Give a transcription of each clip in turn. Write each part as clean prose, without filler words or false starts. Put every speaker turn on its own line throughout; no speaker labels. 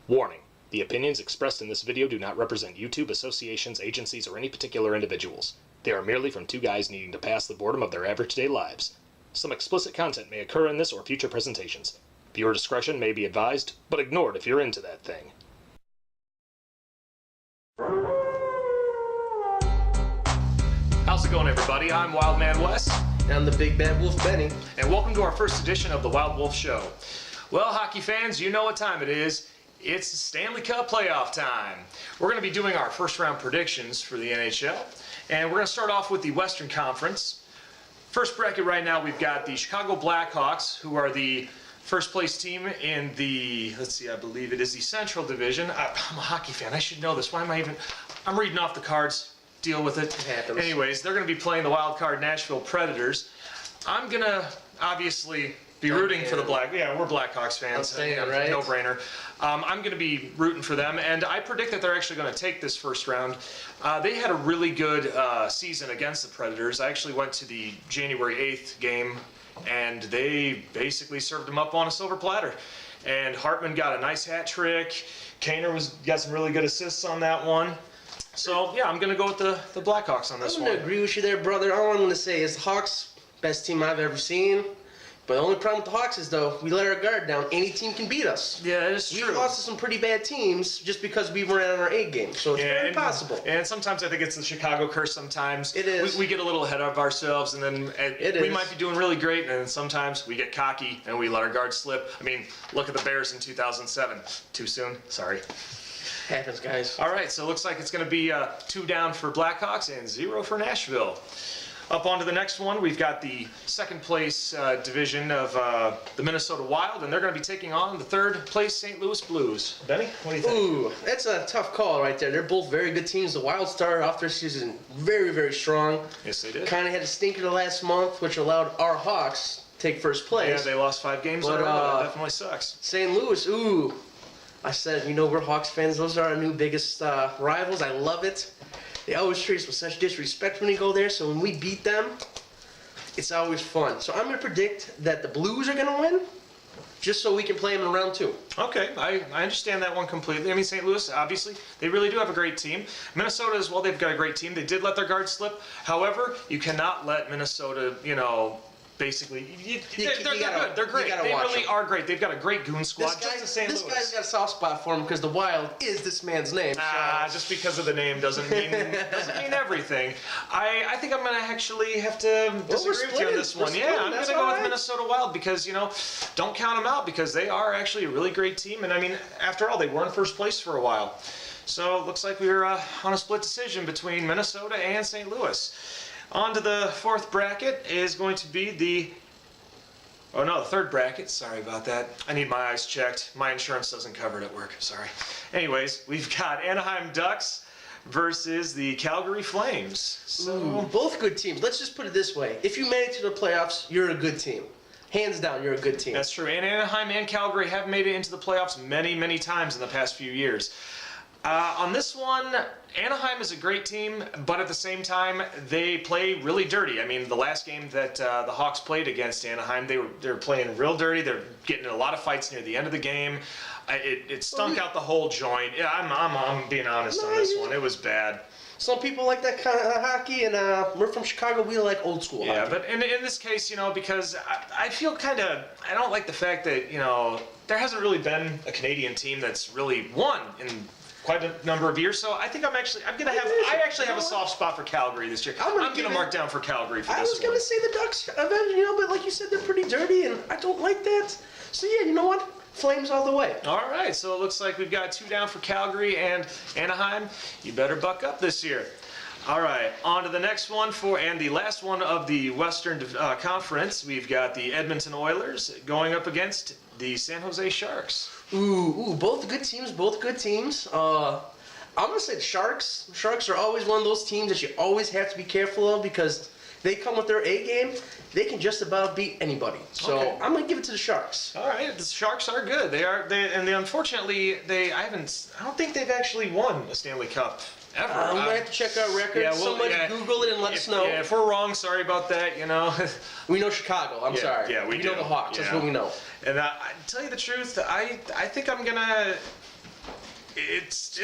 Warning: the opinions expressed in this video do not represent YouTube, associations, agencies, or any particular individuals. They are merely from two guys needing to pass the boredom of their average day lives. Some explicit content may occur in this or future presentations. Viewer discretion may be advised, but ignored if you're into that thing. How's it going, everybody? I'm Wildman Wes.
And I'm the Big Bad Wolf Benny.
And welcome to our first edition of the Wild Wolf Show. Well, hockey fans, you know what time it is. It's Stanley Cup playoff time. We're going to be doing our first round predictions for the NHL. And we're going to start off with the Western Conference. First bracket right now, we've got the Chicago Blackhawks, who are the first place team in the, I believe it is the Central Division. I'm a hockey fan. I should know this. Why am I even, I'm reading off the cards. Deal with it.
It happens.
Anyways, they're going to be playing the wild card Nashville Predators. I'm going to obviously be rooting for the we're Blackhawks fans.
Right?
No brainer. I'm going to be rooting for them, and I predict that they're actually going to take this first round. They had a really good season against the Predators. I actually went to the January 8th game, and they basically served them up on a silver platter. And Hartman got a nice hat trick. Kaner got some really good assists on that one. So, yeah, I'm going to go with the Blackhawks on this one.
I'm going to agree with you there, brother. All I'm going to say is the Hawks, best team I've ever seen. But the only problem with the Hawks is, though, we let our guard down. Any team can beat us.
Yeah, it's true.
We lost to some pretty bad teams just because we weren't on our A game. So it's very possible.
And sometimes I think it's the Chicago curse sometimes.
It is.
We get a little ahead of ourselves, and then we might be doing really great, and then sometimes we get cocky, and we let our guard slip. I mean, look at the Bears in 2007. Too soon? Sorry.
Happens, guys.
All right, so it looks like it's going to be 2 down for Blackhawks and 0 for Nashville. Up on to the next one, we've got the second place division of the Minnesota Wild, and they're going to be taking on the third place St. Louis Blues. Benny, what do you think?
Ooh, that's a tough call right there. They're both very good teams. The Wild started off their season very, very strong.
Yes, they did.
Kind of had a stinker the last month, which allowed our Hawks to take first place.
Yeah, they lost 5 games in a row. That definitely sucks.
St. Louis, ooh. I said, we're Hawks fans. Those are our new biggest rivals. I love it. They always treat us with such disrespect when we go there, so when we beat them, it's always fun. So I'm going to predict that the Blues are going to win, just so we can play them in round 2.
Okay, I understand that one completely. I mean, St. Louis, obviously, they really do have a great team. Minnesota as well, they've got a great team. They did let their guard slip. However, you cannot let Minnesota, basically, they're good. They're great. They really are great. They've got a great goon squad.
This guy's got a soft spot for him because the Wild is this man's name.
Just because of the name doesn't mean everything. I think I'm gonna actually have to disagree with you on this one. Yeah, I'm gonna go with Minnesota Wild because don't count them out because they are actually a really great team. And I mean, after all, they were in first place for a while. So it looks like we're on a split decision between Minnesota and St. Louis. On to the fourth bracket is going to be the third bracket. Sorry about that. I need my eyes checked. My insurance doesn't cover it at work. Sorry. Anyways, we've got Anaheim Ducks versus the Calgary Flames. So
both good teams. Let's just put it this way. If you made it to the playoffs, you're a good team. Hands down, you're a good team.
That's true. And Anaheim and Calgary have made it into the playoffs many, many times in the past few years. On this one, Anaheim is a great team, but at the same time, they play really dirty. I mean, the last game that the Hawks played against Anaheim, they were playing real dirty. They're getting in a lot of fights near the end of the game. It stunk out the whole joint. Yeah, I'm being honest on this one. It was bad.
Some people like that kind of hockey, and we're from Chicago. We like old school hockey.
Yeah, but in this case, because I feel I don't like the fact that there hasn't really been a Canadian team that's really won in quite a number of years, so I think I actually have a soft spot for Calgary this year. I'm gonna mark down for Calgary for this one. I
was gonna say the Ducks, but like you said, they're pretty dirty, and I don't like that. So yeah, you know what? Flames all the way. All
right, so it looks like we've got 2 down for Calgary and Anaheim. You better buck up this year. All right, on to the next one and the last one of the Western Conference. We've got the Edmonton Oilers going up against the San Jose Sharks.
Ooh, both good teams, I'm going to say the Sharks. Sharks are always one of those teams that you always have to be careful of because they come with their A game. They can just about beat anybody. So okay. I'm going to give it to the Sharks.
All right, the Sharks are good. Unfortunately, I don't think they've actually won a Stanley Cup ever.
We might have to check our record.
Yeah,
Somebody Google it and let us know.
Yeah, if we're wrong, sorry about that,
We know Chicago. I'm sorry.
Yeah, we
know the Hawks. That's what we know.
And I tell you the truth, I think I'm going to It's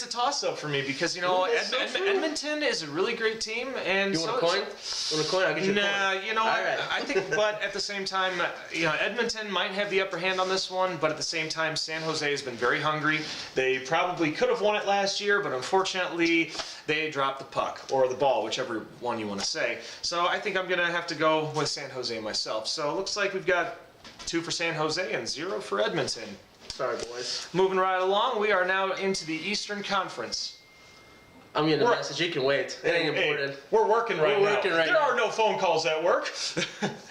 a toss-up for me because, you know, Edmonton is a really great team, and
you want a coin? Want a coin? I'll get you a coin.
Nah, you know,
Right.
I think, but at the same time, you know, Edmonton might have the upper hand on this one, but at the same time, San Jose has been very hungry. They probably could have won it last year, but unfortunately, they dropped the puck, or the ball, whichever one you want to say. So I think I'm going to have to go with San Jose myself. So it looks like we've got 2 for San Jose and 0 for Edmonton.
Sorry, boys.
Moving right along, we are now into the Eastern Conference.
I'm getting a message. You can wait. It ain't important.
Hey, we're working right now. There
now.
are no phone calls at work.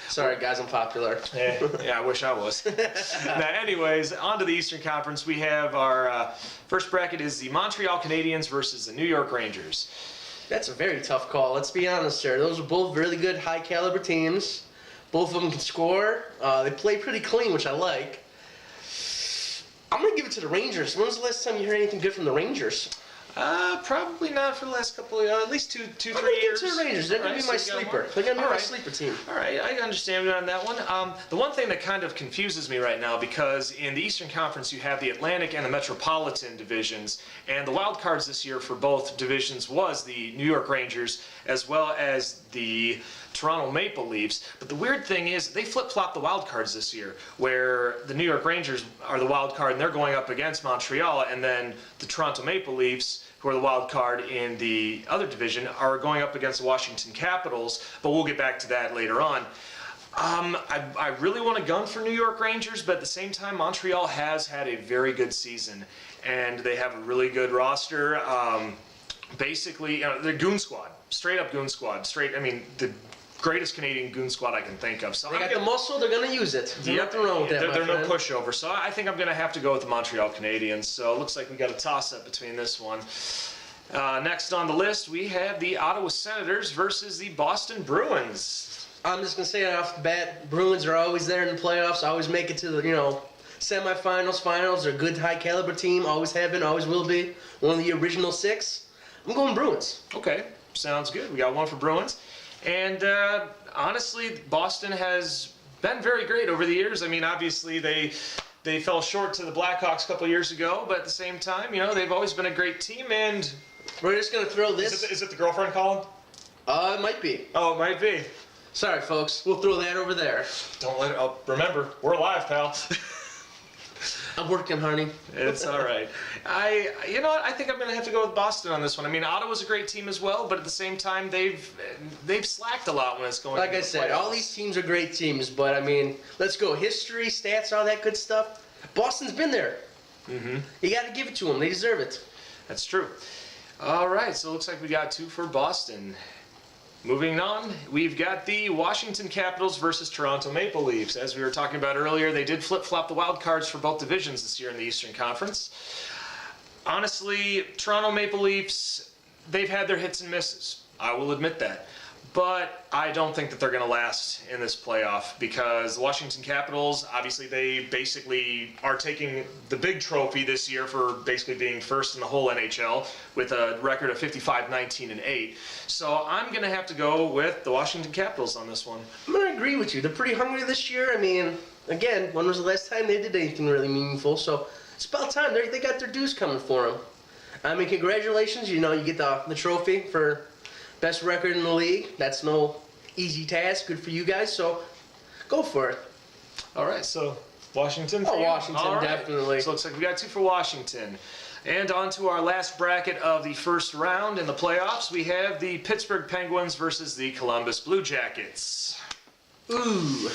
Sorry, guys. I'm popular.
Yeah, I wish I was. Now, anyways, on to the Eastern Conference. We have our first bracket is the Montreal Canadiens versus the New York Rangers.
That's a very tough call. Let's be honest here. Those are both really good, high-caliber teams. Both of them can score. They play pretty clean, which I like. I'm going to give it to the Rangers. When was the last time you heard anything good from the Rangers?
Probably not for the last couple of, at least 2, 3 years.
I'm going to give it to the Rangers. They're going to be my sleeper. They're going to be my sleeper team.
All right, I understand you on that one. The one thing that kind of confuses me right now, because in the Eastern Conference you have the Atlantic and the Metropolitan divisions, and the wild cards this year for both divisions was the New York Rangers as well as the Toronto Maple Leafs. But the weird thing is they flip-flop the wild cards this year, where the New York Rangers are the wild card and they're going up against Montreal, and then the Toronto Maple Leafs, who are the wild card in the other division, are going up against the Washington Capitals, but we'll get back to that later on. I really want to gun for New York Rangers, but at the same time, Montreal has had a very good season, and they have a really good roster. Basically, you know, they're goon squad, straight up goon squad, I mean, the greatest Canadian goon squad I can think of. So
they got the muscle, they're going to use it. There's nothing wrong with that,
They're no pushover. So I think I'm going to have to go with the Montreal Canadiens. So it looks like we got a toss-up between this one. Next on the list, we have the Ottawa Senators versus the Boston Bruins.
I'm just going to say it off the bat, Bruins are always there in the playoffs, always make it to the, you know, semifinals, finals. They're a good, high-caliber team, always have been, always will be. One of the original 6. I'm going Bruins.
Okay, sounds good. We got one for Bruins. And honestly, Boston has been very great over the years. I mean, obviously, they fell short to the Blackhawks a couple of years ago, but at the same time, you know, they've always been a great team. And
we're just going to throw this.
Is it the girlfriend calling?
It might be.
Oh, it might be.
Sorry, folks. We'll throw that over there.
Don't let it. Oh, remember, we're alive, pal.
I'm working, honey.
It's all right. You know what? I think I'm going to have to go with Boston on this one. I mean, Ottawa's a great team as well, but at the same time, they've slacked a lot when it's going.
Like I said, all these teams are great teams, but I mean, let's go history, stats, all that good stuff. Boston's been there. Mm-hmm. You got to give it to them. They deserve it.
That's true. All right, so it looks like we got 2 for Boston. Moving on, we've got the Washington Capitals versus Toronto Maple Leafs. As we were talking about earlier, they did flip-flop the wild cards for both divisions this year in the Eastern Conference. Honestly, Toronto Maple Leafs, they've had their hits and misses. I will admit that. But I don't think that they're going to last in this playoff because the Washington Capitals, obviously, they basically are taking the big trophy this year for basically being first in the whole NHL with a record of 55-19-8. So I'm going to have to go with the Washington Capitals on this one.
I'm going to agree with you. They're pretty hungry this year. I mean, again, when was the last time they did anything really meaningful? So it's about time. They got their dues coming for them. I mean, congratulations. You know, you get the trophy for best record in the league. That's no easy task. Good for you guys. So go for it.
All right. So Washington.
Oh, Washington, definitely.
So it looks like we got 2 for Washington. And on to our last bracket of the first round in the playoffs, we have the Pittsburgh Penguins versus the Columbus Blue Jackets.
Ooh.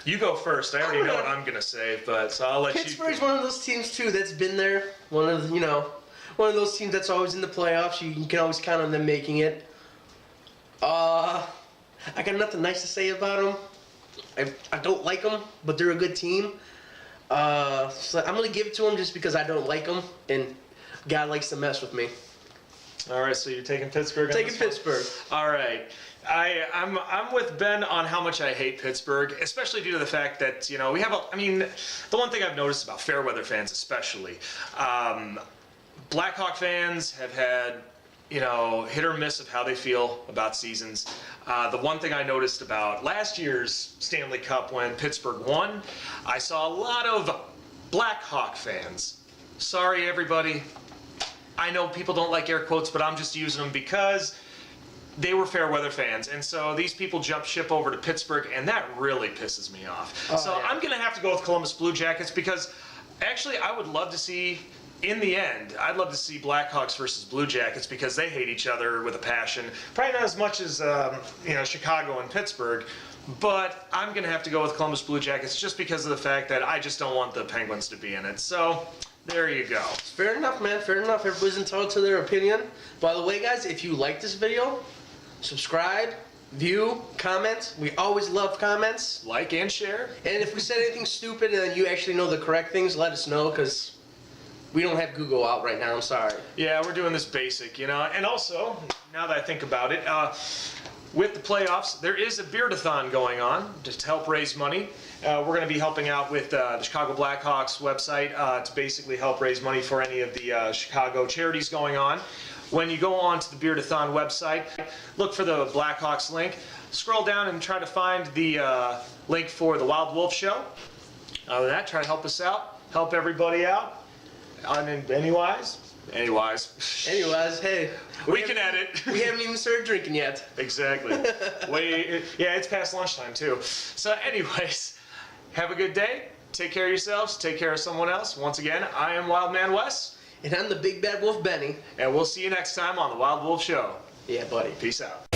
You go first. I already know what I'm going to say, but so I'll let you.
Pittsburgh's one of those teams, too, that's been there. One of those teams that's always in the playoffs. You can always count on them making it. I got nothing nice to say about them. I don't like them, but they're a good team. So I'm going to give it to them just because I don't like them, and God likes to mess with me.
All right, so you're taking Pittsburgh?
Taking Pittsburgh.
All right. I'm with Ben on how much I hate Pittsburgh, especially due to the fact that, you know, we have the one thing I've noticed about Fairweather fans especially, Blackhawk fans have had, you know, hit or miss of how they feel about seasons. The one thing I noticed about last year's Stanley Cup when Pittsburgh won, I saw a lot of Blackhawk fans sorry everybody. I know people don't like air quotes, but I'm just using them because they were fair weather fans, and so these people jumped ship over to Pittsburgh, and that really pisses me off. I'm going to have to go with Columbus Blue Jackets because actually I would love to see, in the end, I'd love to see Blackhawks versus Blue Jackets because they hate each other with a passion. Probably not as much as Chicago and Pittsburgh, but I'm going to have to go with Columbus Blue Jackets just because of the fact that I just don't want the Penguins to be in it. So there you go.
Fair enough, man. Fair enough. Everybody's entitled to their opinion. By the way, guys, if you like this video, subscribe, view, comment. We always love comments.
Like and share.
And if we said anything stupid and you actually know the correct things, let us know, because we don't have Google out right now. I'm sorry.
Yeah, we're doing this basic, And also, now that I think about it, with the playoffs, there is a beardathon going on to help raise money. We're going to be helping out with the Chicago Blackhawks website to basically help raise money for any of the Chicago charities going on. When you go on to the Beardathon website, look for the Blackhawks link, scroll down and try to find the link for the Wild Wolf Show. Other than that, try to help us out, help everybody out. Anyways, hey.
We
can edit.
We haven't even started drinking yet.
Exactly. Yeah, it's past lunchtime too. So anyways, have a good day. Take care of yourselves. Take care of someone else. Once again, I am Wildman Wes.
And I'm the Big Bad Wolf Benny.
And we'll see you next time on the Wild Wolf Show.
Yeah, buddy.
Peace out.